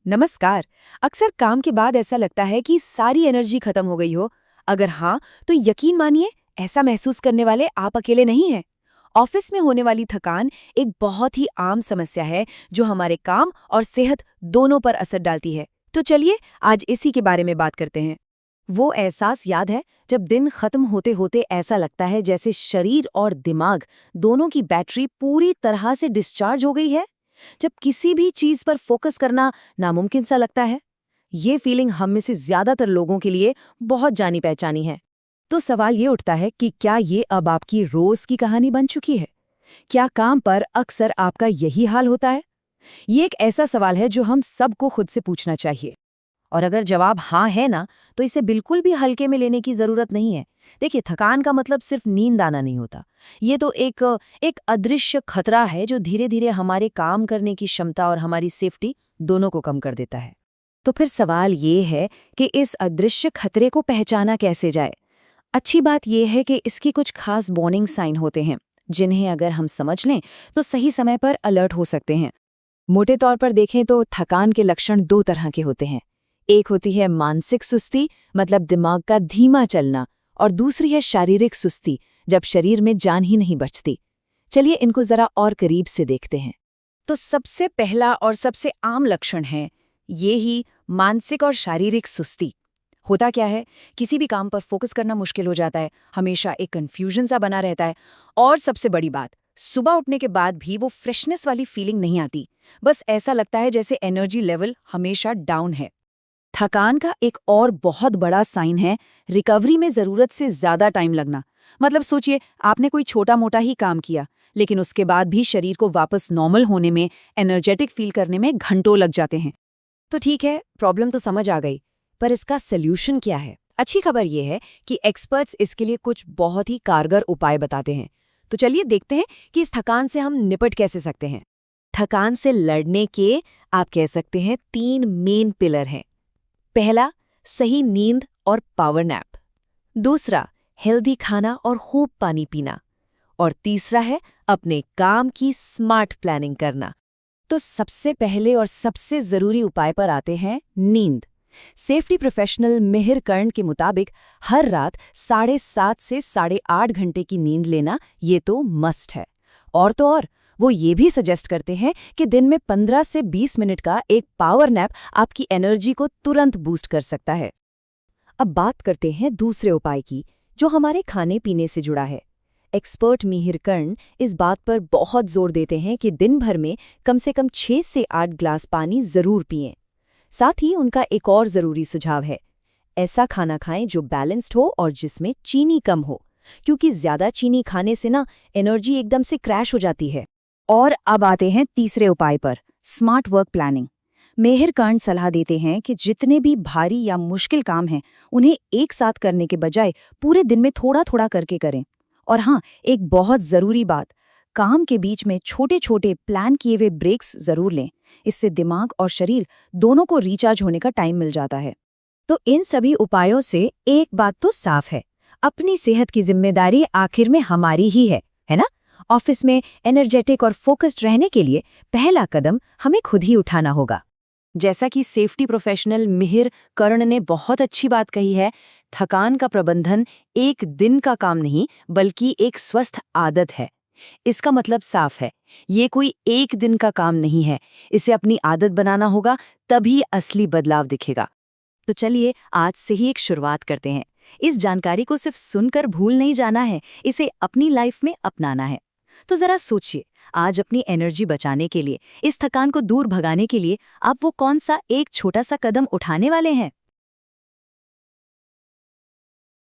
नमस्कार। अक्सर काम के बाद ऐसा लगता है कि सारी एनर्जी खत्म हो गई हो। अगर हाँ, तो यकीन मानिए ऐसा महसूस करने वाले आप अकेले नहीं हैं। ऑफिस में होने वाली थकान एक बहुत ही आम समस्या है जो हमारे काम और सेहत दोनों पर असर डालती है। तो चलिए आज इसी के बारे में बात करते हैं। वो एहसास याद है जब दिन खत्म होते होते ऐसा लगता है जैसे शरीर और दिमाग दोनों की बैटरी पूरी तरह से डिस्चार्ज हो गई है, जब किसी भी चीज पर फोकस करना नामुमकिन सा लगता है। ये फीलिंग हम में से ज्यादातर लोगों के लिए बहुत जानी पहचानी है। तो सवाल ये उठता है कि क्या ये अब आपकी रोज की कहानी बन चुकी है? क्या काम पर अक्सर आपका यही हाल होता है? ये एक ऐसा सवाल है जो हम सबको खुद से पूछना चाहिए। और अगर जवाब हाँ है ना, तो इसे बिल्कुल भी हल्के में लेने की जरूरत नहीं है। देखिए, थकान का मतलब सिर्फ नींद आना नहीं होता। ये तो एक अदृश्य खतरा है जो धीरे धीरे हमारे काम करने की क्षमता और हमारी सेफ्टी दोनों को कम कर देता है। तो फिर सवाल ये है कि इस अदृश्य खतरे को पहचाना कैसे जाए। अच्छी बात यह है कि इसकी कुछ खास वार्निंग साइन होते हैं, जिन्हें अगर हम समझ लें तो सही समय पर अलर्ट हो सकते हैं। मोटे तौर पर देखें तो थकान के लक्षण दो तरह के होते हैं। एक होती है मानसिक सुस्ती, मतलब दिमाग का धीमा चलना, और दूसरी है शारीरिक सुस्ती, जब शरीर में जान ही नहीं बचती। चलिए इनको जरा और करीब से देखते हैं। तो सबसे पहला और सबसे आम लक्षण है ये ही मानसिक और शारीरिक सुस्ती। होता क्या है, किसी भी काम पर फोकस करना मुश्किल हो जाता है, हमेशा एक कन्फ्यूजन सा बना रहता है, और सबसे बड़ी बात, सुबह उठने के बाद भी वो फ्रेशनेस वाली फीलिंग नहीं आती। बस ऐसा लगता है जैसे एनर्जी लेवल हमेशा डाउन है। थकान का एक और बहुत बड़ा साइन है रिकवरी में जरूरत से ज्यादा टाइम लगना। मतलब सोचिए, आपने कोई छोटा मोटा ही काम किया, लेकिन उसके बाद भी शरीर को वापस नॉर्मल होने में, एनर्जेटिक फील करने में घंटों लग जाते हैं। तो ठीक है, प्रॉब्लम तो समझ आ गई, पर इसका सल्यूशन क्या है? अच्छी खबर यह है कि एक्सपर्ट्स इसके लिए कुछ बहुत ही कारगर उपाय बताते हैं। तो चलिए देखते हैं कि इस थकान से हम निपट कैसे सकते हैं। थकान से लड़ने के, आप कह सकते हैं, 3 मेन पिलर हैं। पहला, सही नींद और पावर नैप। दूसरा, हेल्दी खाना और खूब पानी पीना। और तीसरा है अपने काम की स्मार्ट प्लानिंग करना। तो सबसे पहले और सबसे जरूरी उपाय पर आते हैं नींद। सेफ्टी प्रोफेशनल मिहिर कर्ण के मुताबिक हर रात 7.5 से 8.5 घंटे की नींद लेना ये तो मस्ट है। और तो और, वो ये भी सजेस्ट करते हैं कि दिन में 15 से 20 मिनट का एक पावर नैप आपकी एनर्जी को तुरंत बूस्ट कर सकता है। अब बात करते हैं दूसरे उपाय की, जो हमारे खाने पीने से जुड़ा है। एक्सपर्ट मिहिर कर्ण इस बात पर बहुत जोर देते हैं कि दिन भर में कम से कम 6 से 8 ग्लास पानी जरूर पिएं। साथ ही उनका एक और जरूरी सुझाव है, ऐसा खाना खाएं जो बैलेंस्ड हो और जिसमें चीनी कम हो, क्योंकि ज्यादा चीनी खाने से ना एनर्जी एकदम से क्रैश हो जाती है। और अब आते हैं तीसरे उपाय पर, स्मार्ट वर्क प्लानिंग। मेहर कर्ण सलाह देते हैं कि जितने भी भारी या मुश्किल काम हैं, उन्हें एक साथ करने के बजाय पूरे दिन में थोड़ा थोड़ा करके करें। और हाँ, एक बहुत ज़रूरी बात, काम के बीच में छोटे छोटे प्लान किए हुए ब्रेक्स ज़रूर लें। इससे दिमाग और शरीर दोनों को रिचार्ज होने का टाइम मिल जाता है। तो इन सभी उपायों से एक बात तो साफ है, अपनी सेहत की जिम्मेदारी आखिर में हमारी ही है ना? ऑफिस में एनर्जेटिक और फोकस्ड रहने के लिए पहला कदम हमें खुद ही उठाना होगा। जैसा कि सेफ्टी प्रोफेशनल मिहिर कर्ण ने बहुत अच्छी बात कही है, थकान का प्रबंधन एक दिन का काम नहीं, बल्कि एक स्वस्थ आदत है। इसका मतलब साफ है, ये कोई एक दिन का काम नहीं है। इसे अपनी आदत बनाना होगा, तभी असली बदलाव दिखेगा। तो चलिए आज से ही एक शुरुआत करते हैं। इस जानकारी को सिर्फ सुनकर भूल नहीं जाना है, इसे अपनी लाइफ में अपनाना है। तो जरा सोचिए, आज अपनी एनर्जी बचाने के लिए, इस थकान को दूर भगाने के लिए आप वो कौन सा एक छोटा सा कदम उठाने वाले हैं?